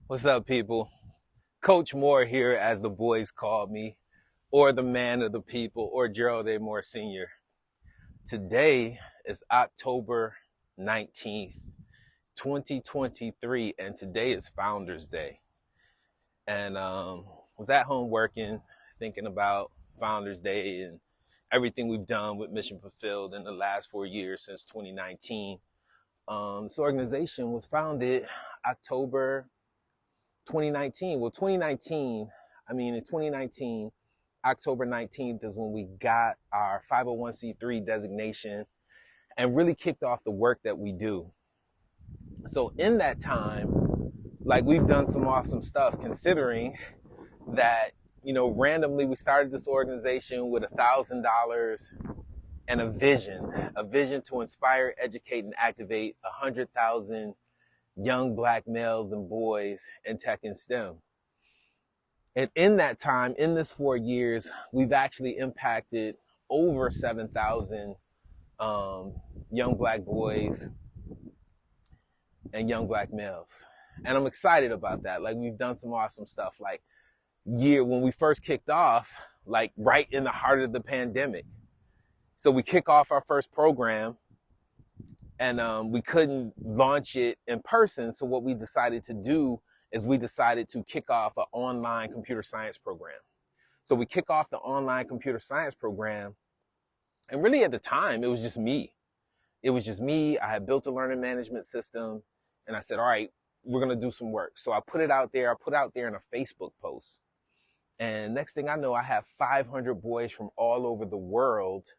What's up, people? Coach Moore here, as the boys call me, or the man of the people, or Gerald A. Moore Sr. Today is October 19th, 2023, and today is Founders Day. And was at home working, thinking about Founders Day and everything we've done with Mission Fulfilled in the last 4 years since 2019. This organization was founded October 2019. Well, 2019, in 2019, October 19th is when we got our 501c3 designation and really kicked off the work that we do. So in that time, we've done some awesome stuff considering that, randomly we started this organization with $1,000 and a vision to inspire, educate, and activate 100,000 young Black males and boys in tech and STEM. And in that time, in this 4 years, we've actually impacted over 7,000 young Black boys and young Black males. And I'm excited about that. We've done some awesome stuff. When we first kicked off, right in the heart of the pandemic. So we kick off our first program, and we couldn't launch it in person. So what we decided to do is we decided to kick off an online computer science program. So we kick off the online computer science program. And really at the time, it was just me. I had built a learning management system, and I said, all right, we're going to do some work. So I put it out there. I put out there in a Facebook post. And next thing I know, I have 500 boys from all over the world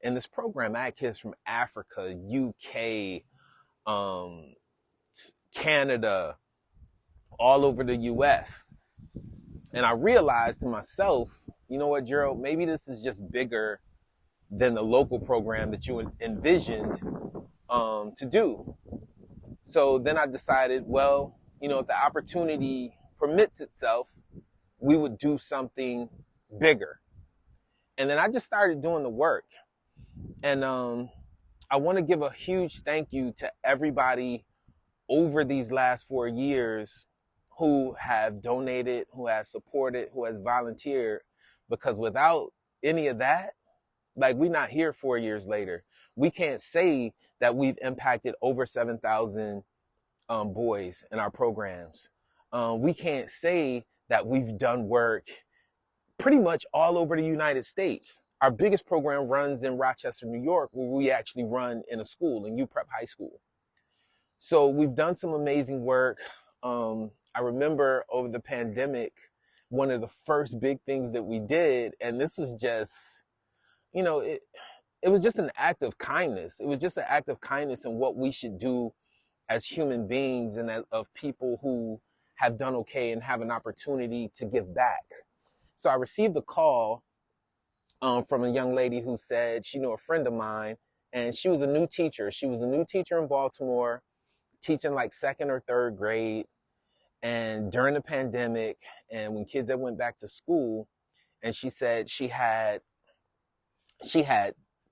in this program. I had kids from Africa, UK, Canada, all over the US. And I realized to myself, you know what, Gerald, maybe this is just bigger than the local program that you envisioned to do. So then I decided, well, if the opportunity permits itself, we would do something bigger. And then I just started doing the work. And I want to give a huge thank you to everybody over these last 4 years who have donated, who has supported, who has volunteered, because without any of that, we're not here 4 years later. We can't say that we've impacted over 7,000 boys in our programs. We can't say that we've done work pretty much all over the United States. Our biggest program runs in Rochester, New York, where we actually run in a school, in UPrep High School. So we've done some amazing work. I remember over the pandemic, one of the first big things that we did, and this was just, it was just an act of kindness. It was just an act of kindness and what we should do as human beings and of people who have done okay and have an opportunity to give back. So I received a call from a young lady who said she knew a friend of mine, and she was a new teacher. She was a new teacher in Baltimore, teaching second or third grade. And during the pandemic, and when kids that went back to school, and she said she had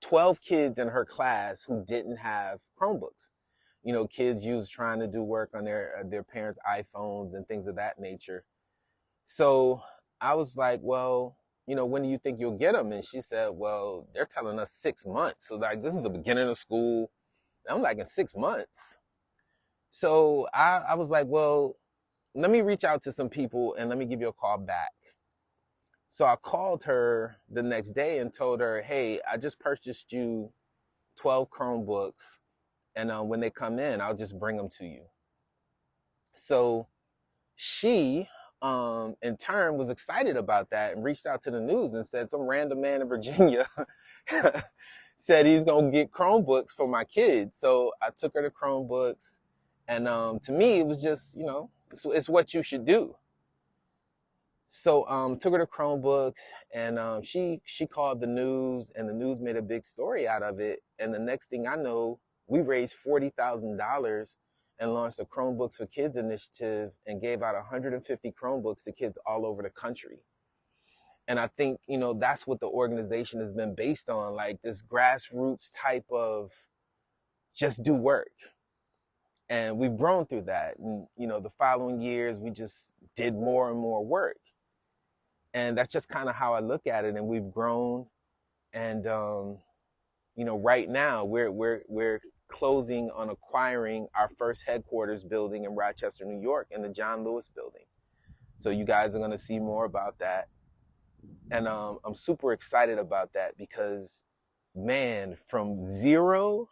12 kids in her class who didn't have Chromebooks. Kids trying to do work on their parents' iPhones and things of that nature. So I was like, well, when do you think you'll get them? And she said, well, they're telling us 6 months. So this is the beginning of school. I'm in 6 months. So I was like, well, let me reach out to some people and let me give you a call back. So I called her the next day and told her, hey, I just purchased you 12 Chromebooks. And when they come in, I'll just bring them to you. So she, in turn, was excited about that and reached out to the news and said some random man in Virginia said he's going to get Chromebooks for my kids. So I took her to Chromebooks. And to me, it was just, it's what you should do. So took her to Chromebooks, and she called the news, and the news made a big story out of it. And the next thing I know, we raised $40,000 and launched a Chromebooks for Kids initiative and gave out 150 Chromebooks to kids all over the country. And I think, that's what the organization has been based on, this grassroots type of just do work. And we've grown through that. And, the following years, we just did more and more work. And that's just kind of how I look at it. And we've grown. And, right now we're closing on acquiring our first headquarters building in Rochester, New York, in the John Lewis building. So you guys are going to see more about that. And I'm super excited about that because, man, from zero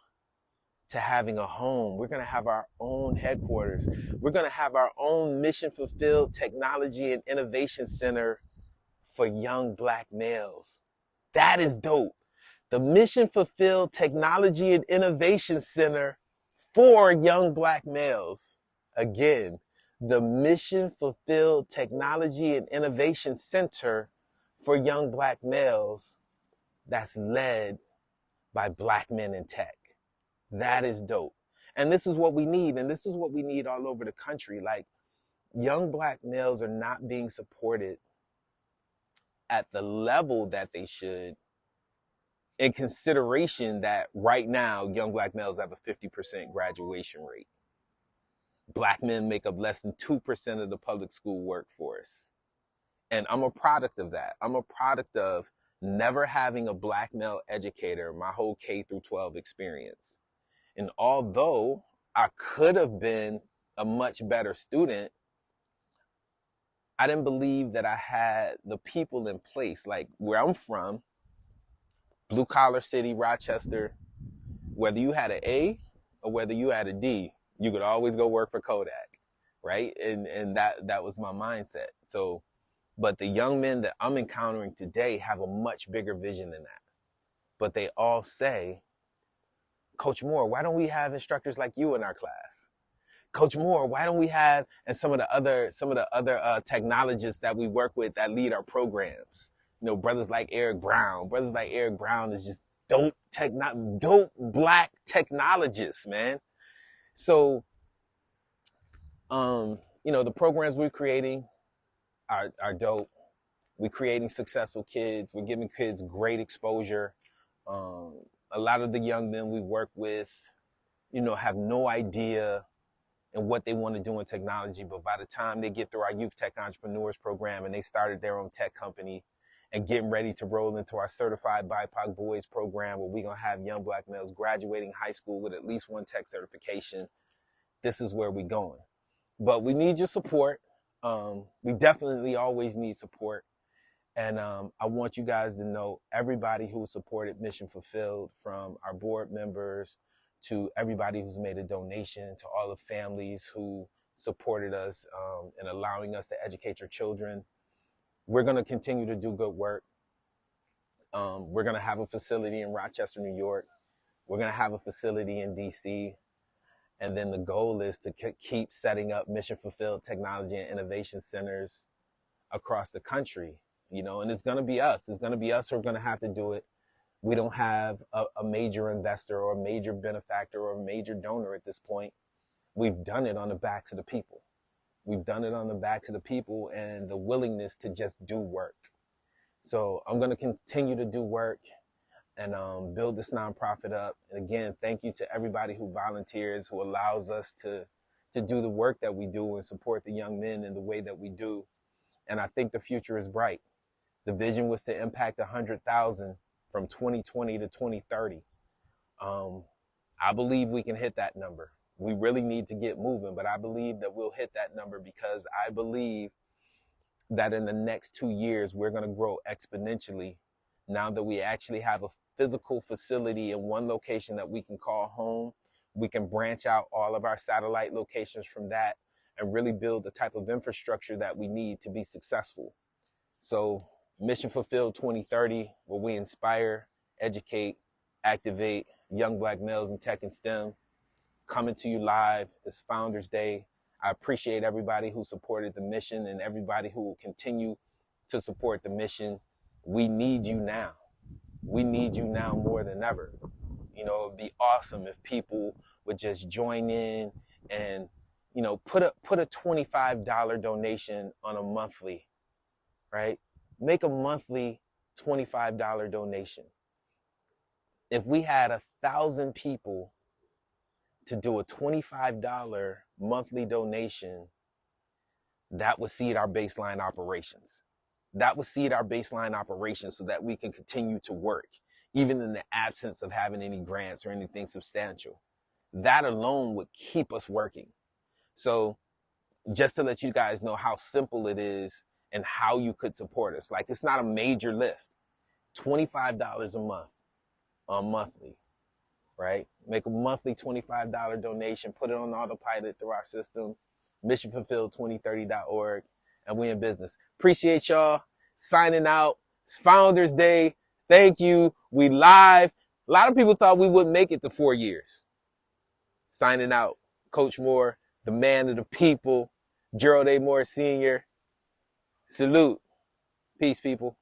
to having a home, we're going to have our own headquarters. We're going to have our own mission fulfilled technology and innovation center for young Black males. That is dope. The mission fulfilled technology and innovation center for young Black males. Again, the mission fulfilled technology and innovation center for young Black males that's led by Black men in tech. That is dope. And this is what we need. And this is what we need all over the country. Like, young Black males are not being supported at the level that they should, in consideration that right now, young Black males have a 50% graduation rate. Black men make up less than 2% of the public school workforce. And I'm a product of that. I'm a product of never having a Black male educator my whole K through 12 experience. And although I could have been a much better student, I didn't believe that I had the people in place. Like, where I'm from, blue collar city, Rochester, whether you had an A or whether you had a D, you could always go work for Kodak, right? And that was my mindset. So, but the young men that I'm encountering today have a much bigger vision than that. But they all say, Coach Moore, why don't we have instructors like you in our class? Coach Moore, why don't we have, and some of the other technologists that we work with that lead our programs, brothers like Eric Brown. Brothers like Eric Brown is just dope Black technologists, man. So, the programs we're creating are dope. We're creating successful kids. We're giving kids great exposure. A lot of the young men we work with, have no idea and what they want to do in technology. But by the time they get through our Youth Tech Entrepreneurs program and they started their own tech company and getting ready to roll into our Certified BIPOC Boys program, where we're going to have young Black males graduating high school with at least one tech certification, this is where we're going. But we need your support. We definitely always need support. And I want you guys to know, everybody who supported Mission Fulfilled, from our board members to everybody who's made a donation, to all the families who supported us in allowing us to educate your children. We're going to continue to do good work. We're going to have a facility in Rochester, New York. We're going to have a facility in DC. And then the goal is to keep setting up Mission Fulfilled technology and innovation centers across the country. And it's going to be us. It's going to be us who are going to have to do it. We don't have a major investor or a major benefactor or a major donor at this point. We've done it on the backs of the people. We've done it on the backs of the people and the willingness to just do work. So I'm going to continue to do work and build this nonprofit up. And again, thank you to everybody who volunteers, who allows us to do the work that we do and support the young men in the way that we do. And I think the future is bright. The vision was to impact 100,000 from 2020 to 2030. I believe we can hit that number. We really need to get moving, but I believe that we'll hit that number because I believe that in the next 2 years, we're going to grow exponentially now that we actually have a physical facility in one location that we can call home. We can branch out all of our satellite locations from that and really build the type of infrastructure that we need to be successful. So Mission Fulfilled 2030, where we inspire, educate, activate young Black males in tech and STEM, coming to you live. It's Founders Day. I appreciate everybody who supported the mission and everybody who will continue to support the mission. We need you now. We need you now more than ever. It'd be awesome if people would just join in and, put a $25 donation on a monthly, right? Make a monthly $25 donation. If we had 1,000 people to do a $25 monthly donation, that would seed our baseline operations. That would seed our baseline operations so that we can continue to work, even in the absence of having any grants or anything substantial. That alone would keep us working. So just to let you guys know how simple it is and how you could support us. Like, it's not a major lift. $25 a month on monthly, right? Make a monthly $25 donation, put it on autopilot through our system, missionfulfilled2030.org, and we in business. Appreciate y'all. Signing out. It's Founders Day. Thank you. We live. A lot of people thought we wouldn't make it to 4 years. Signing out. Coach Moore, the man of the people, Gerald A. Moore Sr. Salute. Peace, people.